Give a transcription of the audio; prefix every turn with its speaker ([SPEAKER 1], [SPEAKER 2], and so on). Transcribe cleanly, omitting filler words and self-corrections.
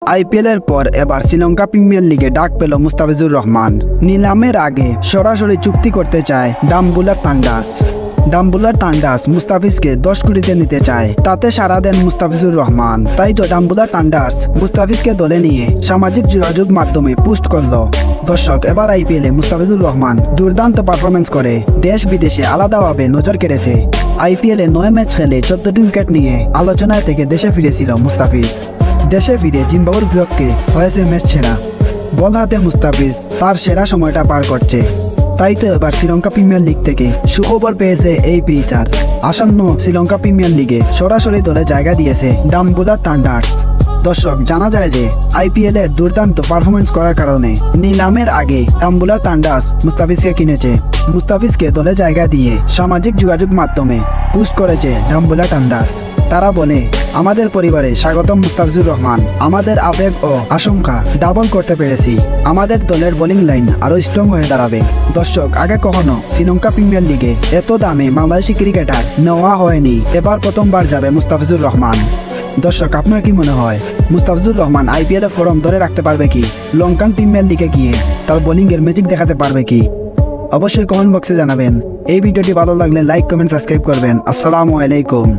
[SPEAKER 1] আইপিএলের পর এবার শ্রীলঙ্কা প্রিমিয়ার লিগে ডাক পেল মুস্তাফিজুর রহমান। নিলামের আগে সরাসরি চুক্তি করতে চায় ডাম্বুলার তান্ডাস মুস্তাফিজকে 10 কোটিতে নিতে চায়। তাতে সাড়া দেন মুস্তাফিজুর রহমান। তাই তো ডাম্বুলার তান্ডাস মুস্তাফিজকে দলে নিয়ে সামাজিক যোগাযোগ মাধ্যমে পোস্ট করলো। দর্শক, এবার আইপিএলে মুস্তাফিজুর রহমান দুর্দান্ত পারফরমেন্স করে দেশ বিদেশে আলাদাভাবে নজর কেড়েছে। আইপিএলে 9 ম্যাচ খেলে 14টি উইকেট নিয়ে আলোচনায় থেকে দেশে ফিরেছিল মুস্তাফিজ। দেশে ফিরে জিম্বাবুর বিপক্ষে হয়েছে ম্যাচ সেরা। বল হাতে মুস্তাফিজ তার সেরা সময়টা পার করছে। তাই তো এবার শ্রীলঙ্কা প্রিমিয়ার লিগ থেকে সুখবর পেয়েছে এই পেসার। আসন্ন শ্রীলঙ্কা প্রিমিয়ার লিগে সরাসরি দলে জায়গা দিয়েছে ডাম্বুলার তান্ডাস। দর্শক, জানা যায় যে আইপিএল এর দুর্দান্ত পারফরমেন্স করার কারণে নিলামের আগে ডাম্বুলার তান্ডাস মুস্তাফিজকে কিনেছে। মুস্তাফিজকে দলে জায়গা দিয়ে সামাজিক যোগাযোগ মাধ্যমে পোস্ট করেছে ডাম্বুলার তান্ডাস। তারা বলে, আমাদের পরিবারে স্বাগতম মুস্তাফিজুর রহমান। আমাদের আবেগ ও আশঙ্কা ডাবল করতে পেরেছি। আমাদের দলের বোলিং লাইন আরো স্ট্রং হয়ে দাঁড়াবে। দর্শক, আগে কখনো শ্রীলঙ্কা প্রিমিয়ার লিগে এত দামে বাংলাদেশি ক্রিকেটার নেওয়া হয়নি। এবার প্রথমবার যাবে মুস্তাফিজুর রহমান। দর্শক, আপনার কি মনে হয় মুস্তাফিজুর রহমান আইপিএল এর ফর্ম ধরে রাখতে পারবে কি? লঙ্কান প্রিমিয়ার লিগে গিয়ে তার বোলিং এর ম্যাজিক দেখাতে পারবে কি? অবশ্যই কমেন্ট বক্সে জানাবেন। এই ভিডিওটি ভালো লাগলে লাইক, কমেন্ট, সাবস্ক্রাইব করবেন। আসসালামু আলাইকুম।